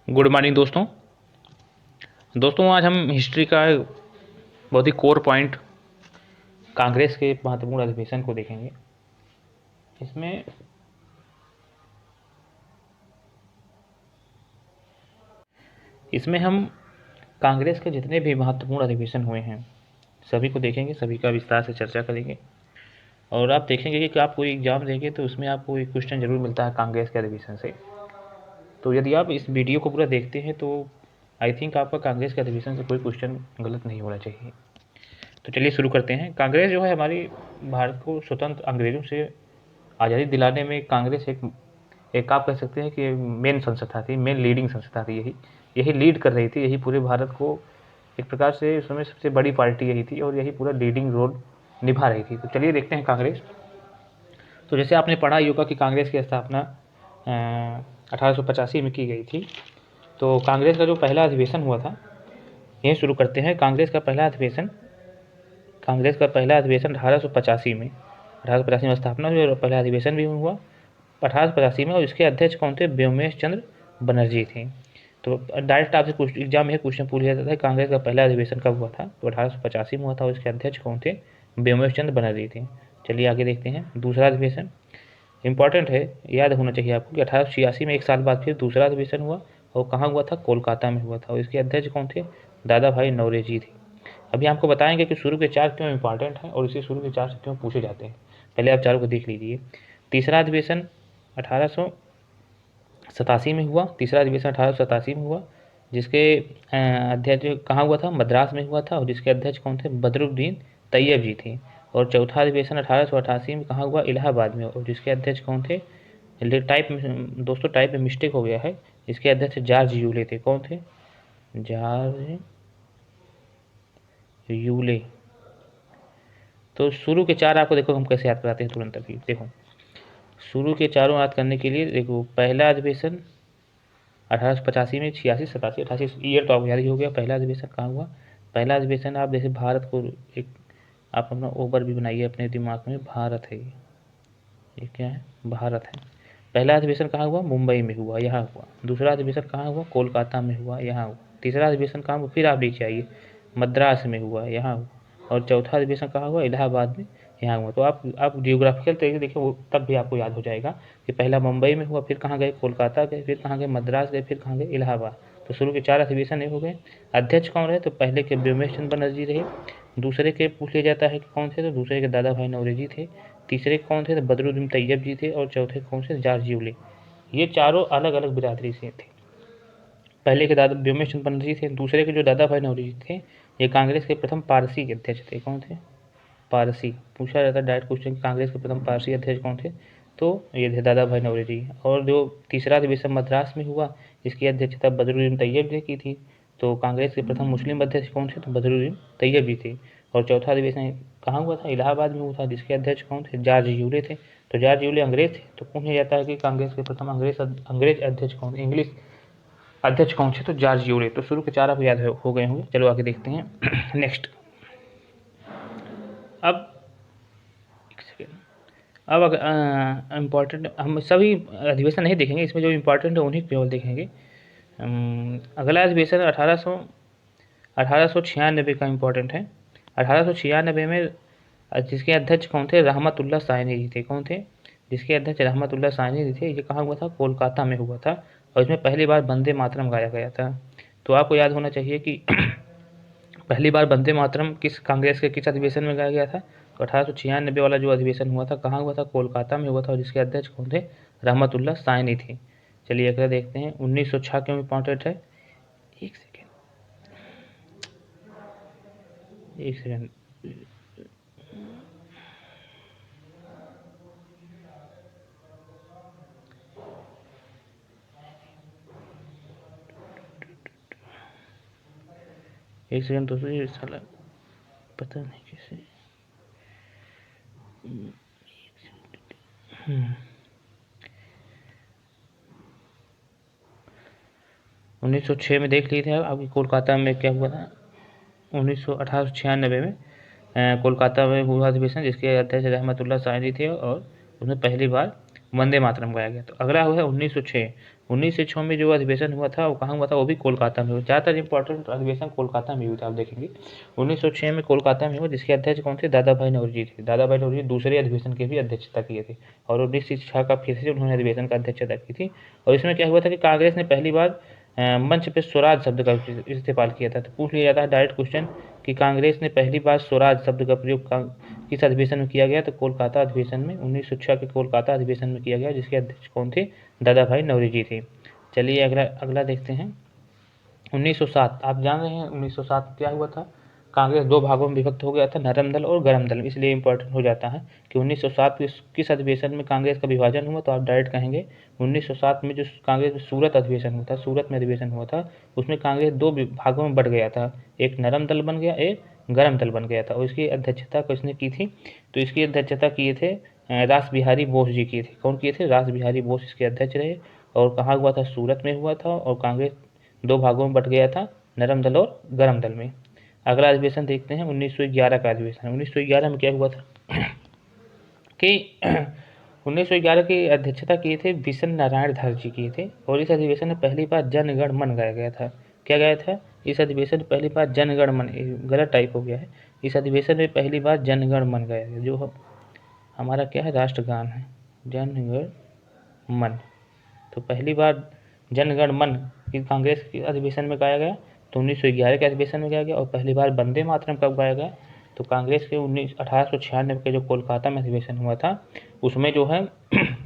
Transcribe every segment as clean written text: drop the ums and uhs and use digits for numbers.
Good morning दोस्तों आज हम हिस्ट्री का बहुत ही कोर पॉइंट कांग्रेस के महत्वपूर्ण अधिवेशन को देखेंगे। इसमें हम कांग्रेस के जितने भी महत्वपूर्ण अधिवेशन हुए हैं सभी को देखेंगे, सभी का विस्तार से चर्चा करेंगे। और आप देखेंगे कि आप कोई एग्जाम देंगे तो उसमें आपको एक क्वेश्चन जरूर मिलता है कांग्रेस के अधिवेशन से। तो यदि आप इस वीडियो को पूरा देखते हैं तो आई थिंक आपका कांग्रेस के अधिवेशन से कोई क्वेश्चन गलत नहीं होना चाहिए। तो चलिए शुरू करते हैं। कांग्रेस जो है हमारी भारत को स्वतंत्र अंग्रेजों से आज़ादी दिलाने में कांग्रेस एक आप कह सकते हैं कि मेन संस्था थी, मेन लीडिंग संस्था थी। यही लीड कर रही थी, यही पूरे भारत को एक प्रकार से उस समय सबसे बड़ी पार्टी यही थी और यही पूरा लीडिंग रोल निभा रही थी। तो चलिए देखते हैं कांग्रेस। तो जैसे आपने पढ़ा ही होगा कि कांग्रेस की स्थापना 1885 में की गई थी। तो कांग्रेस का जो पहला अधिवेशन हुआ था, यहीं शुरू करते हैं। कांग्रेस का पहला अधिवेशन 1885 में 1885 में स्थापना हुई और पहला अधिवेशन भी हुआ 1885 में। और इसके अध्यक्ष कौन थे? व्योमेश चंद्र बनर्जी थे। तो डायरेक्ट आपसे एग्जाम में क्वेश्चन पूछ लिया जाता है कांग्रेस का पहला अधिवेशन कब हुआ था? तो 1885 में हुआ था और इसके अध्यक्ष कौन थे? व्योमेश चंद्र बनर्जी थे। चलिए आगे देखते हैं। दूसरा अधिवेशन इंपॉर्टेंट है, याद होना चाहिए आपको कि 1886 में एक साल बाद फिर दूसरा अधिवेशन हुआ और कहाँ हुआ था? कोलकाता में हुआ था और इसके अध्यक्ष कौन थे? दादा भाई नौरोजी थे। अभी आपको बताएंगे कि शुरू के चार क्यों इंपॉर्टेंट हैं और इसे शुरू के चार से क्यों पूछे जाते हैं। पहले आप चारों को देख लीजिए। तीसरा अधिवेशन 1887 में हुआ। तीसरा अधिवेशन 1887 में हुआ जिसके अध्यक्ष कहाँ हुआ था? मद्रास में हुआ था और जिसके अध्यक्ष कौन थे? बदरुद्दीन तैयब जी थे। और चौथा अधिवेशन 1888 में कहाँ हुआ? इलाहाबाद में और जिसके अध्यक्ष कौन थे? दोस्तों टाइप में मिस्टेक हो गया है, इसके अध्यक्ष जॉर्ज यूले थे। कौन थे? George Yule. तो शुरू के चार आपको देखो हम कैसे याद कराते हैं तुरंत। अभी देखो शुरू के चारों याद करने के लिए देखो, पहला अधिवेशन 1885 में, 86, 87, 88 ईयर तो आपको याद ही हो गया। पहला अधिवेशन कहाँ हुआ? पहला अधिवेशन आप जैसे भारत को एक आप अपना ओवर भी बनाइए अपने दिमाग में। भारत है ये क्या है? भारत है। पहला अधिवेशन कहाँ हुआ? मुंबई में हुआ, यहाँ हुआ। दूसरा अधिवेशन कहाँ हुआ? कोलकाता में हुआ, यहाँ हुआ। तीसरा अधिवेशन कहाँ हुआ? फिर आप नीचे आइए, मद्रास में हुआ, यहाँ हुआ। और चौथा अधिवेशन कहाँ हुआ? इलाहाबाद में, यहाँ हुआ। तो आप जियोग्राफिकल तरीके से देखिए वो तब भी आपको याद हो जाएगा कि पहला मुंबई में हुआ, फिर कहाँ गए? कोलकाता गए, फिर कहाँ गए? मद्रास गए, फिर कहाँ गए? इलाहाबाद। तो शुरू के चार अधिवेशन ये हो गए। अध्यक्ष कौन रहे? तो पहले के व्योमेश चंद्र बनर्जी रहे। दूसरे के पूछ लिया जाता है कि कौन थे? तो दूसरे के दादा भाई नौरोजी थे। तीसरे कौन थे? तो बदरुद्दीन तैयब जी थे। और चौथे कौन से? George Yule. ये चारों अलग अलग बिरादरी से थे। पहले के दादा व्योमेश चंद्र बनर्जी थे। दूसरे के जो दादा भाई नौरोजी थे ये कांग्रेस के प्रथम पारसी अध्यक्ष थे। कौन थे? पारसी। पूछा जाता है डायरेक्ट क्वेश्चन, कांग्रेस के प्रथम पारसी अध्यक्ष कौन थे? तो ये थे दादा भाई नौरोजी। और जो तीसरा अधिवेशन मद्रास में हुआ इसकी अध्यक्षता बदरुद्दीन तैयब जी की थी। तो कांग्रेस के प्रथम मुस्लिम अध्यक्ष कौन थे? तो बदरुद्दीन तैयब जी थे। और चौथा अधिवेशन कहाँ हुआ था? इलाहाबाद में हुआ था जिसके अध्यक्ष कौन थे? जॉर्ज यूले थे। तो जॉर्ज यूले अंग्रेज थे। तो पूछा जाता है कि कांग्रेस के प्रथम अंग्रेज अध्यक्ष कौन, इंग्लिश अध्यक्ष कौन थे? तो जॉर्ज यूले। तो शुरू के चार आपको याद हो गए होंगे। चलो आगे देखते हैं। नेक्स्ट अब अब इम्पॉर्टेंट हम सभी अधिवेशन नहीं देखेंगे, इसमें जो इम्पोर्टेंट है उन्हीं केवल देखेंगे। अगला अधिवेशन 1896 का इम्पोर्टेंट है। 1896 में जिसके अध्यक्ष कौन थे? रहमतुल्लाह साहनी जी थे। कौन थे? जिसके अध्यक्ष रहमतुल्लाह साहनी जी थे। ये कहाँ हुआ था? कोलकाता में हुआ था और इसमें पहली बार वंदे मातरम गाया गया था। तो आपको याद होना चाहिए कि पहली बार वंदे मातरम किस कांग्रेस के किस अधिवेशन में गाया गया था? तो 1896 वाला जो अधिवेशन हुआ था कहाँ हुआ था? कोलकाता में हुआ था और जिसके अध्यक्ष कौन थे? रहमतुल्लाह साहनी थे। चलिए अगला देखते हैं। 1906 क्यों इम्पोर्टेंट है? एक सेकेंड एक सेकेंड एक सेकेंड दोस्तों, ये साला पता नहीं कैसे। 1906 में देख लिए थे आपकी कोलकाता में क्या हुआ था? 1896 में कोलकाता में हुआ अधिवेशन जिसके अध्यक्ष रहमतुल्लाह साहनी थे और उसमें पहली बार वंदे मातरम गाया गया। तो अगला हुआ है 1906। 1906 में जो अधिवेशन हुआ था वो कहाँ हुआ था, वो भी कोलकाता में हुआ। ज़्यादातर इंपॉर्टेंट अधिवेशन कोलकाता में हुआ था, आप देखेंगे 1906 में कोलकाता में हुआ, जिसके अध्यक्ष कौन थे, दादा भाई नौरोजी थे। दादा भाई नौरोजी दूसरे अधिवेशन की भी अध्यक्षता किए थे और 1906 का फिर से उन्होंने अधिवेशन का अध्यक्षता की थी। और इसमें क्या हुआ था कि कांग्रेस ने पहली बार मंच पे स्वराज शब्द का इस्तेमाल किया था। तो पूछ लिया जाता है डायरेक्ट क्वेश्चन कि कांग्रेस ने पहली बार स्वराज शब्द का प्रयोग किस अधिवेशन में किया गया, तो कोलकाता अधिवेशन में 1906 के कोलकाता अधिवेशन में किया गया, जिसके अध्यक्ष कौन थे, दादा भाई नौरोजी थे। चलिए अगला देखते हैं 1907। आप जान रहे हैं 1907 क्या हुआ था, कांग्रेस दो भागों में विभक्त हो गया था, नरम दल और गरम दल। इसलिए इंपॉर्टेंट हो जाता है कि 1907 किस अधिवेशन में कांग्रेस का विभाजन हुआ, तो आप डायरेक्ट कहेंगे 1907 में जो कांग्रेस में सूरत अधिवेशन हुआ था, सूरत में अधिवेशन हुआ था, उसमें कांग्रेस दो भागों में बढ़ गया था, एक नरम दल बन गया, एक गरम दल बन गया था। और इसकी अध्यक्षता किसने की थी, तो इसकी अध्यक्षता किए थे रास बिहारी बोस जी किए थे। कौन किए थे, रास बिहारी बोस इसके अध्यक्ष रहे। और कहाँ हुआ था, सूरत में हुआ था। और कांग्रेस दो भागों में बट गया था, नरम दल और गरम दल में। अगला अधिवेशन देखते हैं 1911 का अधिवेशन। 1911 में क्या हुआ था कि 1911 की अध्यक्षता किए थे बिशन नारायण धर जी किए थे। और इस अधिवेशन में पहली बार जन गण मन गाया गया था। क्या गाया था, इस अधिवेशन में पहली बार जन गण मन, गलत टाइप हो गया है, इस अधिवेशन में पहली बार जन गण मन गाया गया, जो हमारा क्या है, राष्ट्रगान है, जन गण मन। तो पहली बार जनगण मन कांग्रेस के अधिवेशन में गाया गया, तो 1911 के अधिवेशन में गाया गया। और पहली बार वंदे मातरम कब गाया गया, तो कांग्रेस के 1896 के जो कोलकाता में अधिवेशन हुआ था, उसमें जो है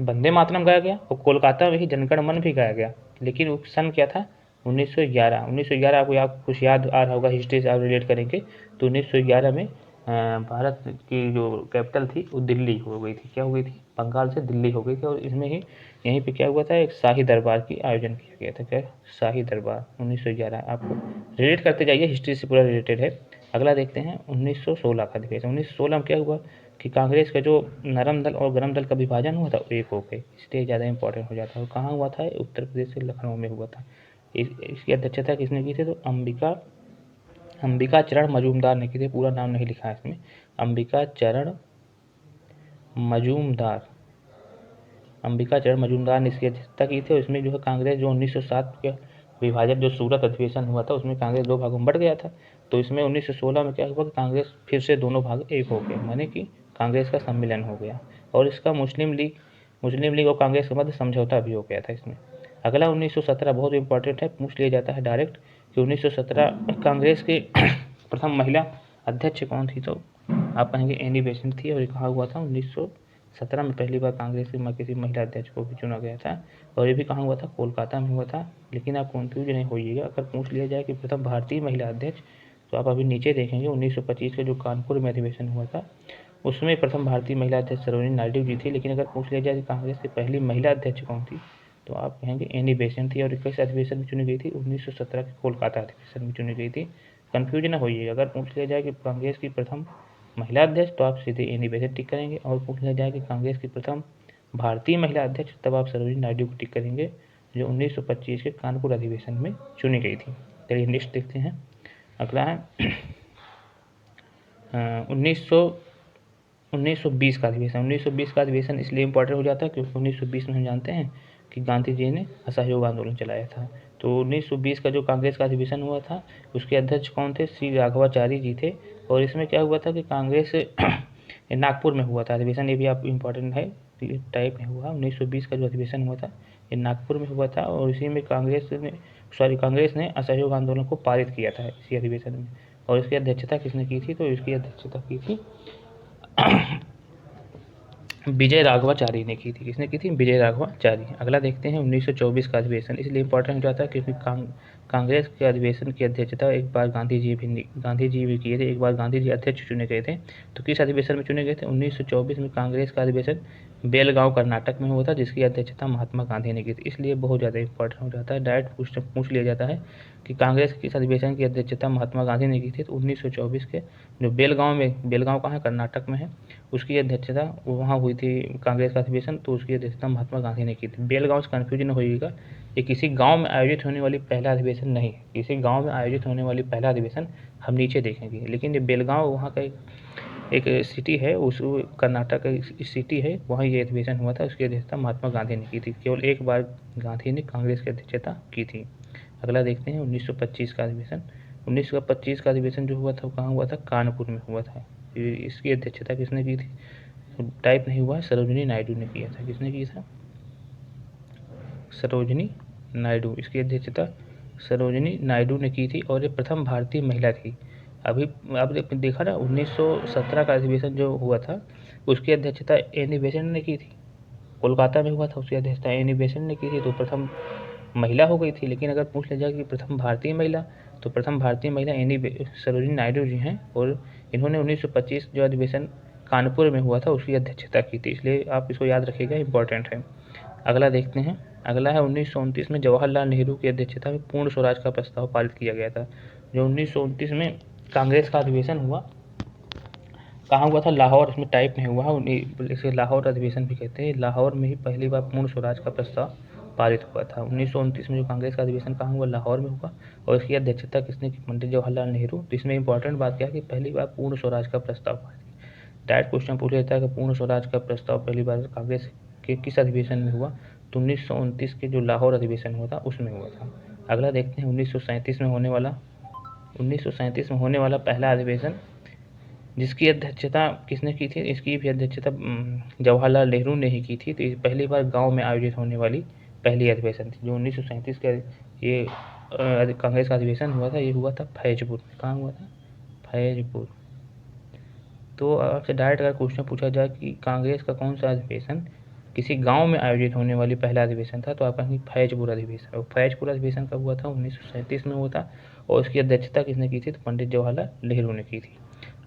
वंदे मातरम गाया गया और कोलकाता में ही जनगण मन भी गाया गया। लेकिन वो सन क्या था, 1911। 1911 आपको कुछ याद आ रहा होगा, हिस्ट्री से आप रिलेट करेंगे तो 1911 में भारत की जो कैपिटल थी वो दिल्ली हो गई थी। क्या हो गई थी, बंगाल से दिल्ली हो गई थी। और इसमें ही यहीं पे क्या हुआ था, एक शाही दरबार की आयोजन किया गया था। क्या, शाही दरबार 1911। आपको रिलेट करते जाइए, हिस्ट्री से पूरा रिलेटेड है। अगला देखते हैं 1916 का अधिवेशन। 1916 में क्या हुआ कि कांग्रेस का जो नरम दल और गरम दल का विभाजन हुआ था, एक हो गए, इसलिए ज़्यादा इंपॉर्टेंट हो जाता है। और कहाँ हुआ था, उत्तर प्रदेश के लखनऊ में हुआ था। इसकी अध्यक्षता किसने की थी, तो अंबिका चरण मजूमदार ने की थी। पूरा नाम नहीं लिखा है इसमें, अंबिका चरण मजूमदार ने इसकी अध्यक्षता की थी। और इसमें जो है कांग्रेस जो 1907 के विभाजन जो सूरत अधिवेशन हुआ था, उसमें कांग्रेस दो भागों में बढ़ गया था। तो इसमें 1916 में क्या हुआ कि कांग्रेस फिर से दोनों भाग एक हो गए, माने कि कांग्रेस का सम्मेलन हो गया। और इसका मुस्लिम लीग और कांग्रेस के मध्य समझौता भी हो गया था इसमें। अगला 1917 बहुत इंपॉर्टेंट है, पूछ लिया जाता है डायरेक्ट कि 1917 कांग्रेस के प्रथम महिला अध्यक्ष कौन थी, तो आप कहेंगे एनी बेसेंट थी। और ये कहाँ हुआ था, 1917 में पहली बार कांग्रेस के किसी महिला अध्यक्ष को भी चुना गया था। और ये भी कहाँ हुआ था, कोलकाता में हुआ था। लेकिन आप कन्फ्यूज नहीं होइएगा, अगर पूछ लिया जाए कि प्रथम भारतीय महिला अध्यक्ष, तो आप अभी नीचे देखेंगे 1925 का जो कानपुर में अधिवेशन हुआ था, उसमें प्रथम भारतीय महिला अध्यक्ष सरोजिनी नायडू जी थी। लेकिन अगर पूछ लिया जाए कि कांग्रेस की पहली महिला अध्यक्ष कौन थी, तो आप कहेंगे एनी बेसेंट थी। और किस अधिवेशन में चुनी गई थी, 1917 के कोलकाता अधिवेशन में चुनी गई थी। कन्फ्यूज ना होइएगा, अगर पूछ लिया जाए कि कांग्रेस की प्रथम महिला अध्यक्ष, तो आप सीधे एनी बेसेंट टिक करेंगे। और पूछ लिया जाए कि कांग्रेस की प्रथम भारतीय महिला अध्यक्ष, तब आप सरोजिनी नायडू को टिक करेंगे, जो 1925 के कानपुर अधिवेशन में चुनी गई थी। चलिए नेक्स्ट देखते हैं। अगला है 1920 का अधिवेशन। 1920 का अधिवेशन इसलिए इम्पोर्टेंट हो जाता है क्योंकि 1920 में हम जानते हैं कि गांधी जी ने असहयोग आंदोलन चलाया था। तो 1920 का जो कांग्रेस का अधिवेशन हुआ था, उसके अध्यक्ष कौन थे, श्री राघवाचारी जी थे। और इसमें क्या हुआ था कि कांग्रेस नागपुर में हुआ था अधिवेशन, ये भी आप इम्पोर्टेंट है, टाइप में हुआ। 1920 का जो अधिवेशन हुआ था ये नागपुर में हुआ था। और इसी में कांग्रेस ने असहयोग आंदोलन को पारित किया था इसी अधिवेशन में। और इसकी अध्यक्षता किसने की थी, तो इसकी अध्यक्षता की थी विजय राघवाचारी ने की थी। किसने की थी, विजय राघवाचारी। अगला देखते हैं 1924 का अधिवेशन। इसलिए इंपॉर्टेंट हो जाता है क्योंकि कांग्रेस के अधिवेशन की अध्यक्षता एक बार गांधी जी भी किए थे, एक बार गांधी जी अध्यक्ष चुने गए थे। तो किस अधिवेशन में चुने गए थे, 1924 में कांग्रेस का अधिवेशन बेलगांव कर्नाटक में हुआ था, जिसकी अध्यक्षता महात्मा गांधी ने की थी। इसलिए बहुत ज़्यादा इंपॉर्टेंट हो जाता है, डायरेक्ट पूछ लिया जाता है कि कांग्रेस के किस अधिवेशन की अध्यक्षता महात्मा गांधी ने की थी, तो 1924 के जो बेलगांव कहाँ है, कर्नाटक में है, उसकी अध्यक्षता वहाँ हुई थी कांग्रेस का अधिवेशन। तो उसकी अध्यक्षता महात्मा गांधी ने की थी। बेलगांव से कन्फ्यूजन होइएगा, ये किसी गांव में आयोजित होने वाली पहला अधिवेशन नहीं है। किसी गांव में आयोजित होने वाली पहला अधिवेशन हम नीचे देखेंगे, लेकिन ये बेलगांव वहाँ का एक एक सिटी है, उस कर्नाटक का सिटी है, वहाँ ये अधिवेशन हुआ था। उसकी अध्यक्षता महात्मा गांधी ने की थी। केवल एक बार गांधी ने कांग्रेस की अध्यक्षता की थी। अगला देखते हैं 1925 का अधिवेशन। 1925 का अधिवेशन जो हुआ था वो कहाँ हुआ था? कानपुर में हुआ था। इसकी अध्यक्षता किसने की थी? टाइप नहीं हुआ, सरोजिनी नायडू ने किया था। किसने किया था? सरोजिनी नायडू। इसकी अध्यक्षता सरोजिनी नायडू ने की थी और ये प्रथम भारतीय महिला थी। अभी आप देखा ना 1917 का अधिवेशन जो हुआ था उसकी अध्यक्षता एनी बेसेंट ने की थी। कोलकाता में हुआ था, उसकी अध्यक्षता एनी बेसेंट ने की थी, तो प्रथम महिला हो गई थी। लेकिन अगर पूछ लिया जाए कि प्रथम भारतीय महिला, तो प्रथम भारतीय महिला सरोजिनी नायडू जी हैं और इन्होंने 1925 जो अधिवेशन कानपुर में हुआ था उसकी अध्यक्षता की थी। इसलिए आप इसको याद रखिएगा, इंपॉर्टेंट है। अगला देखते हैं। अगला है 1929 में जवाहरलाल नेहरू की अध्यक्षता में पूर्ण स्वराज का प्रस्ताव पारित किया गया था। जो 1929 में कांग्रेस का अधिवेशन हुआ, कहाँ हुआ था? लाहौर। इसमें टाइप नहीं हुआ, इसे लाहौर अधिवेशन भी कहते हैं। लाहौर में ही पहली बार पूर्ण स्वराज का प्रस्ताव पारित हुआ था। 1929 में जो कांग्रेस का अधिवेशन कहाँ हुआ? लाहौर में हुआ और इसकी अध्यक्षता किसने की? पंडित जवाहरलाल नेहरू। तो इसमें इंपॉर्टेंट बात क्या है कि पहली बार पूर्ण स्वराज का प्रस्ताव पारित। डायरेक्ट क्वेश्चन पूछ लेता है कि पूर्ण स्वराज का प्रस्ताव पहली बार कांग्रेस के किस अधिवेशन में हुआ? तो 1929 के जो लाहौर अधिवेशन हुआ था उसमें हुआ था। अगला देखते हैं 1937 में होने वाला पहला अधिवेशन, जिसकी अध्यक्षता किसने की थी? इसकी भी अध्यक्षता जवाहरलाल नेहरू ने ही की थी। तो पहली बार गांव में आयोजित होने वाली पहली अधिवेशन थी। जो 1937 का ये कांग्रेस का अधिवेशन हुआ था, ये हुआ था फैजपुर में। कहाँ हुआ था? फैजपुर। तो आपसे डायरेक्ट अगर क्वेश्चन पूछा जाए कि कांग्रेस का कौन सा अधिवेशन किसी गांव में आयोजित होने वाली पहला अधिवेशन था, तो आप कहेंगे फैजपुर अधिवेशन। और फैजपुर अधिवेशन कब हुआ था? 1937 में हुआ था और उसकी अध्यक्षता किसने की थी? तो पंडित जवाहरलाल नेहरू ने की थी।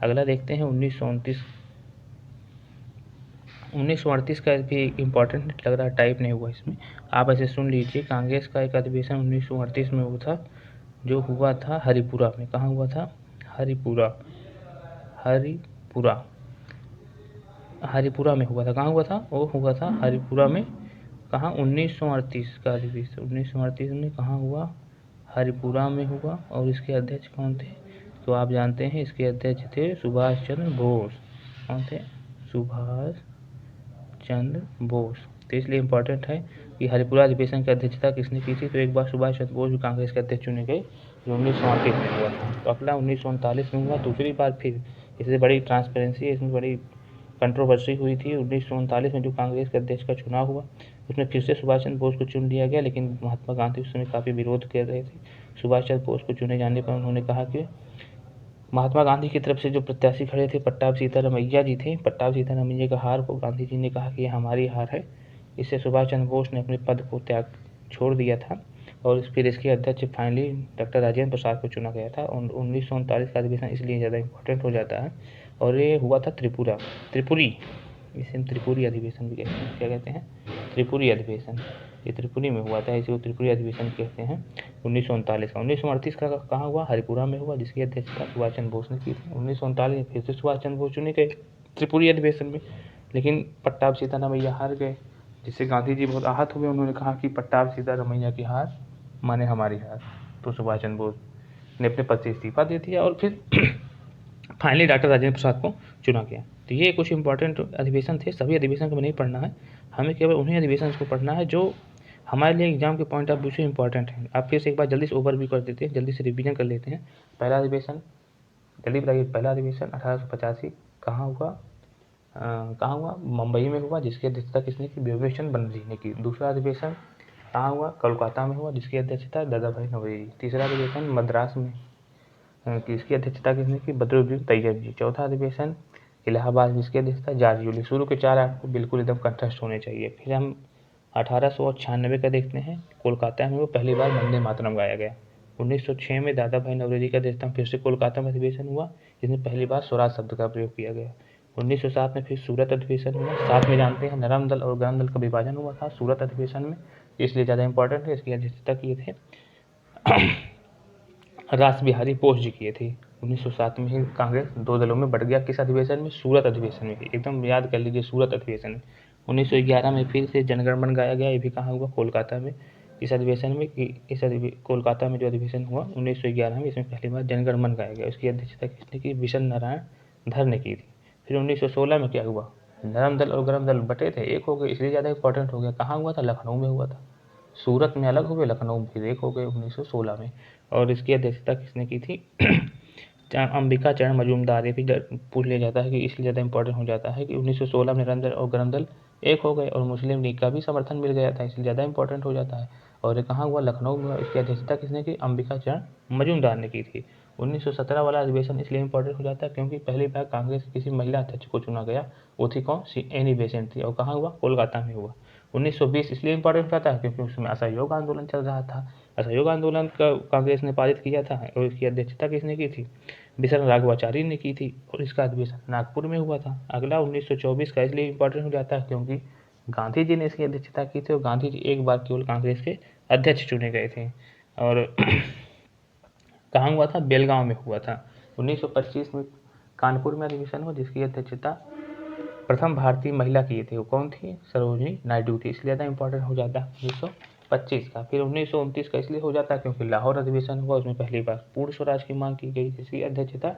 अगला देखते हैं 1938 का भी इम्पोर्टेंट लग रहा है, टाइप नहीं हुआ इसमें, आप ऐसे सुन लीजिए। कांग्रेस का एक अधिवेशन 1938 में हुआ था, जो हुआ था हरिपुरा में। कहाँ हुआ था? हरिपुरा में हुआ था। कहाँ हुआ था? वो हुआ था हरिपुरा में। कहाँ? 1938 का अधिवेशन 1938 में कहाँ हुआ? हरिपुरा में हुआ। और इसके अध्यक्ष कौन थे? तो आप जानते हैं इसके अध्यक्ष थे सुभाष चंद्र बोस। कौन थे? सुभाष चंद्र बोस। तो इसलिए इम्पोर्टेंट है कि हरिपुरा अधिवेशन की अध्यक्षता किसने की थी? तो एक बार सुभाष चंद्र बोस भी कांग्रेस के अध्यक्ष चुने गए, जो 1938 में हुआ था। तो अगला 1939 में हुआ, दूसरी बार फिर। इससे बड़ी ट्रांसपेरेंसी है, इसमें बड़ी कंट्रोवर्सी हुई थी। 1939 में जो कांग्रेस के अध्यक्ष का चुनाव हुआ उसमें फिर से सुभाष चंद्र बोस को चुन लिया गया, लेकिन महात्मा गांधी उस समय काफ़ी विरोध कर रहे थे। सुभाष चंद्र बोस को चुने जाने पर उन्होंने कहा कि महात्मा गांधी की तरफ से जो प्रत्याशी खड़े थे पट्टाभ सीतारमैया जी थे, पट्टाभ सीतारमैया का हार को गांधी जी ने कहा कि ये हमारी हार है। इससे सुभाष चंद्र बोस ने अपने पद को छोड़ दिया था और फिर इसके अध्यक्ष फाइनली डॉक्टर राजेंद्र प्रसाद को चुना गया था। और 1939 का अधिवेशन इसलिए ज़्यादा इम्पोर्टेंट हो जाता है और ये हुआ था त्रिपुरी, इसे हम त्रिपुरी अधिवेशन भी कहते हैं। क्या कहते हैं? त्रिपुरी अधिवेशन। ये त्रिपुरी में हुआ था, इसे वो त्रिपुरी अधिवेशन कहते हैं। 1939 का 1938 का कहाँ हुआ? हरिपुरा में हुआ, जिसकी अध्यक्षता सुभाष चंद्र बोस ने की थी। 1939 में फिर से सुभाष चंद्र बोस चुने गए त्रिपुरी अधिवेशन में, लेकिन पट्टाभ सीतारमैया हार गए, जिससे गांधी जी बहुत आहत हुए। उन्होंने कहा कि पट्टाभ सीतारमैया की हार माने हमारी हार। तो सुभाष चंद्र बोस ने अपने पद से इस्तीफा दे दिया और फिर फाइनली डॉक्टर राजेंद्र प्रसाद को चुना गया। तो ये कुछ इंपॉर्टेंट अधिवेशन थे। सभी अधिवेशन को नहीं पढ़ना है, हमें केवल उन्हीं अधिवेशन को पढ़ना है जो हमारे लिए एग्जाम के पॉइंट ऑफ व्यू से इंपॉर्टेंट है। आप फिर से एक बार जल्दी से ओवरव्यू कर देते हैं, जल्दी से रिवीजन कर लेते हैं। पहला अधिवेशन, जल्दी बताइए। पहला अधिवेशन 1885 कहाँ हुआ? कहाँ हुआ? मुंबई में हुआ, जिसकी अध्यक्षता किसने की? बियोमी चंद्र बनर्जी ने की। दूसरा अधिवेशन कहाँ हुआ? कोलकाता में हुआ, जिसकी अध्यक्षता दादा भाई नौरोजी। तीसरा अधिवेशन मद्रास में, इसकी अध्यक्षता किसने की? बदरुद्दीन तैयब जी। चौथा अधिवेशन इलाहाबाद, जिसकी अध्यक्षता जॉर्ज यूलिस। शुरू के 4 आपको बिल्कुल एकदम कंठस्थ होने चाहिए। फिर हम 1896 का देखते हैं, कोलकाता में वो पहली बार वंदे मातरम गाया गया। 1906 में दादा भाई नौरोजी का अध्यक्षता फिर से कोलकाता में अधिवेशन हुआ, जिसमें पहली बार स्वराज शब्द का प्रयोग किया गया। 1907 में फिर सूरत अधिवेशन हुआ। साथ में जानते हैं नरम दल और गरम दल का विभाजन हुआ था सूरत अधिवेशन में, इसलिए ज़्यादा इंपॉर्टेंट है। इसकी अध्यक्षता किए थे रास बिहारी बोस जी किए थे। 1907 में ही कांग्रेस 2 दलों में बढ़ गया। किस अधिवेशन में? सूरत अधिवेशन में। एकदम याद कर लीजिए, सूरत अधिवेशन में। 1911 में फिर से जनगण मन गाया गया, ये भी कहाँ हुआ? कोलकाता में। इस अधिवेशन में कोलकाता में जो अधिवेशन हुआ 1911 में, इसमें पहली बार जनगण मन गाया गया। उसकी अध्यक्षता किसने की? विशन नारायण धर ने की थी। फिर 1916 में क्या हुआ, नरम दल और गरम दल बटे थे, एक हो गए, इसलिए ज़्यादा इंपॉर्टेंट हो गया। कहाँ हुआ था, लखनऊ में हुआ था। सूरत में अलग हो गए, लखनऊ में फिर एक हो गए 1916 में। और इसकी अध्यक्षता किसने की थी, अंबिका चरण मजूमदार। ये भी पूछ लिया जाता है कि इसलिए ज़्यादा इंपॉर्टेंट हो जाता है कि 1916 में नरम दल और गरम दल एक हो गए और मुस्लिम लीग का भी समर्थन मिल गया था, इसलिए ज़्यादा इंपॉर्टेंट हो जाता है। और ये कहाँ हुआ, लखनऊ में। इसकी अध्यक्षता किसने की, अंबिका चरण मजूमदार ने की थी। 1917 वाला अधिवेशन इसलिए इंपॉर्टेंट हो जाता है क्योंकि पहली बार कांग्रेस के किसी महिला अध्यक्ष को चुना गया, वो थी कौन, एनी बेसेंट थी, और कहाँ हुआ, कोलकाता में हुआ। 1920 इसलिए इंपॉर्टेंट हो जाता है क्योंकि उसमें असहयोग आंदोलन चल रहा था। असहयोग आंदोलन का कांग्रेस ने पारित किया था और इसकी अध्यक्षता किसने की थी, बिशन राघवाचारी ने की थी, और इसका अधिवेशन नागपुर में हुआ था। अगला 1924 का इसलिए इंपॉर्टेंट हो जाता है क्योंकि गांधी जी ने इसकी अध्यक्षता की थी और गांधी जी एक बार केवल कांग्रेस के अध्यक्ष चुने गए थे। और कहाँ हुआ था, बेलगांव में हुआ था। 1925 में कानपुर में अधिवेशन हुआ जिसकी अध्यक्षता प्रथम भारतीय महिला की थी, वो कौन थी, सरोजिनी नायडू थी, इसलिए ज़्यादा इंपॉर्टेंट हो जाता है 1925 का। फिर 1929 का इसलिए हो जाता है क्योंकि लाहौर अधिवेशन हुआ, उसमें पहली बार पूर्ण स्वराज की मांग की गई जिसकी अध्यक्षता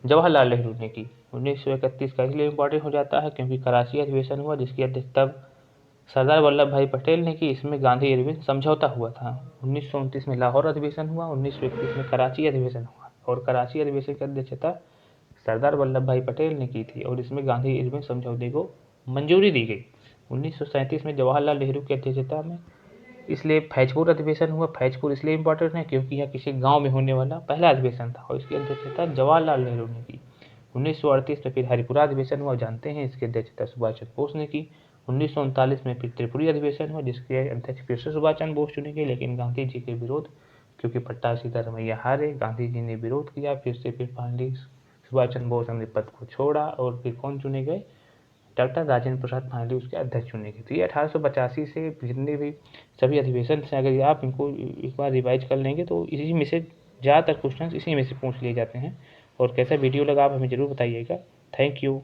जवाहरलाल नेहरू ने की। 1931 का इसलिए इंपॉर्टेंट हो जाता है क्योंकि कराची अधिवेशन हुआ जिसकी अध्यक्षता सरदार वल्लभ भाई पटेल ने की, इसमें गांधी इरविन समझौता हुआ था। 1929 में लाहौर अधिवेशन हुआ, 1921 में कराची अधिवेशन हुआ, और कराची अधिवेशन की अध्यक्षता सरदार वल्लभ भाई पटेल ने की थी और इसमें गांधी इरविन समझौते को मंजूरी दी गई। 1937 में जवाहरलाल नेहरू की अध्यक्षता में इसलिए फैजपुर अधिवेशन हुआ। फैजपुर इसलिए इंपॉर्टेंट है क्योंकि यह किसी गांव में होने वाला पहला अधिवेशन था और इसकी अध्यक्षता जवाहरलाल नेहरू ने की। 1938 में फिर हरिपुरा अधिवेशन हुआ, जानते हैं इसकी अध्यक्षता सुभाष चंद्र बोस ने की। 1939 में फिर त्रिपुरी अधिवेशन हुआ जिसके अध्यक्ष फिर से सुभाष चंद्र बोस चुने गए, लेकिन गांधी जी के विरोध, क्योंकि पट्टा सीतारमैया हारे, गांधी जी ने विरोध किया, फिर फाइनली सुभाष चंद्र बोस ने पद को छोड़ा और फिर कौन चुने गए, डॉक्टर राजेंद्र प्रसाद फाइनली उसके अध्यक्ष चुने गए। तो ये 1885 से जितने भी सभी अधिवेशन से अगर आप इनको एक बार रिवाइज कर लेंगे तो इसी में से ज़्यादातर क्वेश्चन इसी में से पूछ लिए जाते हैं। और कैसा वीडियो लगा आप हमें ज़रूर बताइएगा। Thank you.